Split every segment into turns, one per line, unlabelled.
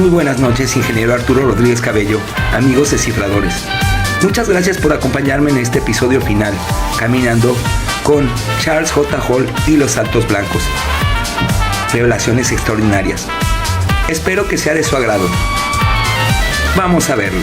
Muy buenas noches, ingeniero Arturo Rodríguez Cabello, amigos descifradores. Muchas gracias por acompañarme en este episodio final, caminando con Charles J. Hall y los Saltos Blancos. Revelaciones extraordinarias. Espero que sea de su agrado. Vamos a verlo.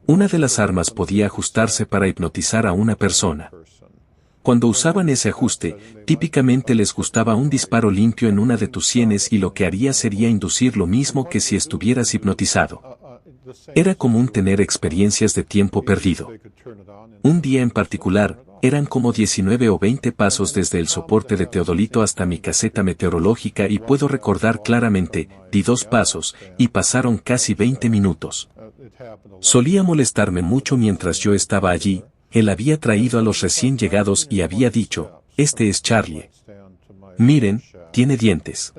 Una de las armas podía ajustarse para hipnotizar a una persona. Cuando usaban ese ajuste, típicamente les gustaba un disparo limpio en una de tus sienes y lo que haría sería inducir lo mismo que si estuvieras hipnotizado. Era común tener experiencias de tiempo perdido. Un día en particular, eran como 19 o 20 pasos desde el soporte de teodolito hasta mi caseta meteorológica y puedo recordar claramente, di 2 pasos, y pasaron casi 20 minutos. Solía molestarme mucho mientras yo estaba allí. Él había traído a los recién llegados y había dicho, este es Charlie. Miren, tiene dientes.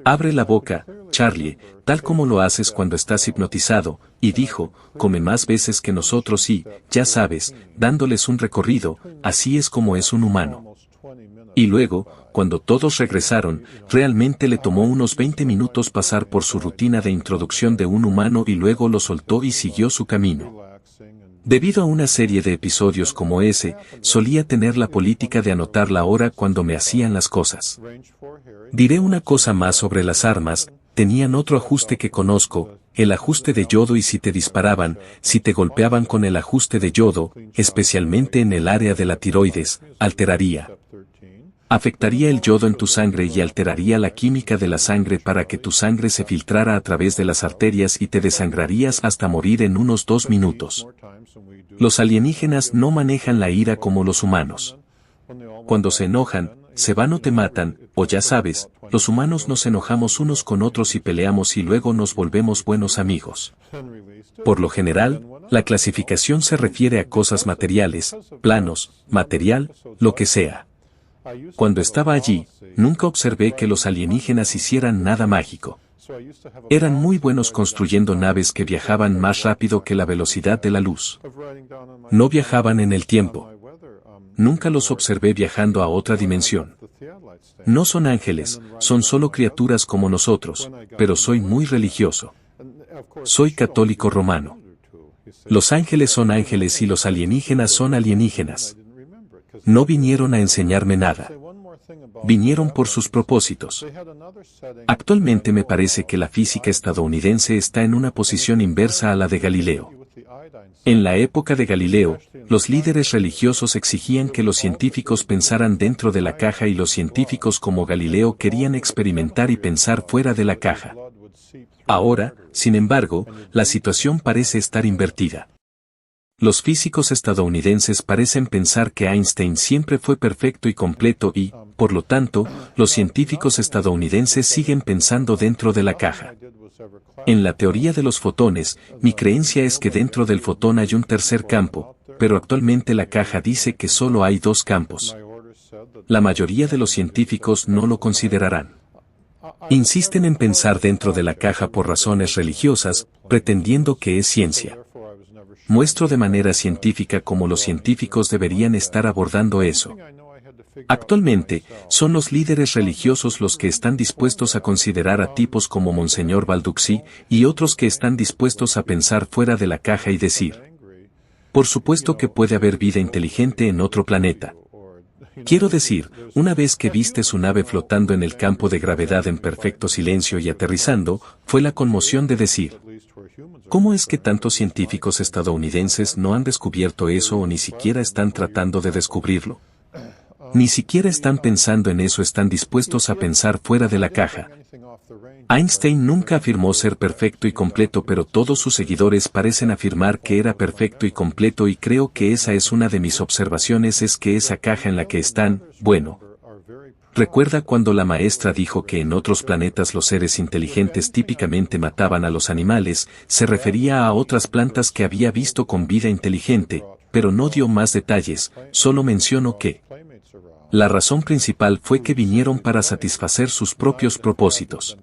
Abre la boca, Charlie, tal como lo haces cuando estás hipnotizado, y dijo, come más veces que nosotros y, ya sabes, dándoles un recorrido, así es como es un humano. Y luego, cuando todos regresaron, realmente le tomó unos 20 minutos pasar por su rutina de introducción de un humano y luego lo soltó y siguió su camino. Debido a una serie de episodios como ese, solía tener la política de anotar la hora cuando me hacían las cosas. Diré una cosa más sobre las armas, tenían otro ajuste que conozco, el ajuste de yodo y si te disparaban, si te golpeaban con el ajuste de yodo, especialmente en el área de la tiroides, alteraría. Afectaría el yodo en tu sangre y alteraría la química de la sangre para que tu sangre se filtrara a través de las arterias y te desangrarías hasta morir en unos 2 minutos. Los alienígenas no manejan la ira como los humanos. Cuando se enojan, se van o te matan, o ya sabes, los humanos nos enojamos unos con otros y peleamos y luego nos volvemos buenos amigos. Por lo general, la clasificación se refiere a cosas materiales, planos, material, lo que sea. Cuando estaba allí, nunca observé que los alienígenas hicieran nada mágico. Eran muy buenos construyendo naves que viajaban más rápido que la velocidad de la luz. No viajaban en el tiempo. Nunca los observé viajando a otra dimensión. No son ángeles, son solo criaturas como nosotros, pero soy muy religioso. Soy católico romano. Los ángeles son ángeles y los alienígenas son alienígenas. No vinieron a enseñarme nada. Vinieron por sus propósitos. Actualmente me parece que la física estadounidense está en una posición inversa a la de Galileo. En la época de Galileo, los líderes religiosos exigían que los científicos pensaran dentro de la caja y los científicos como Galileo querían experimentar y pensar fuera de la caja. Ahora, sin embargo, la situación parece estar invertida. Los físicos estadounidenses parecen pensar que Einstein siempre fue perfecto y completo y, por lo tanto, los científicos estadounidenses siguen pensando dentro de la caja. En la teoría de los fotones, mi creencia es que dentro del fotón hay un tercer campo, pero actualmente la caja dice que solo hay 2 campos. La mayoría de los científicos no lo considerarán. Insisten en pensar dentro de la caja por razones religiosas, pretendiendo que es ciencia. Muestro de manera científica cómo los científicos deberían estar abordando eso. Actualmente, son los líderes religiosos los que están dispuestos a considerar a tipos como Monseñor Balducci y otros que están dispuestos a pensar fuera de la caja y decir, por supuesto que puede haber vida inteligente en otro planeta. Quiero decir, una vez que viste su nave flotando en el campo de gravedad en perfecto silencio y aterrizando, fue la conmoción de decir, ¿cómo es que tantos científicos estadounidenses no han descubierto eso o ni siquiera están tratando de descubrirlo? Ni siquiera están pensando en eso, están dispuestos a pensar fuera de la caja. Einstein nunca afirmó ser perfecto y completo, pero todos sus seguidores parecen afirmar que era perfecto y completo y creo que esa es una de mis observaciones, es que esa caja en la que están, bueno. ¿Recuerda cuando la maestra dijo que en otros planetas los seres inteligentes típicamente mataban a los animales? Se refería a otras plantas que había visto con vida inteligente, pero no dio más detalles, solo mencionó que La razón principal fue que vinieron para satisfacer sus propios propósitos.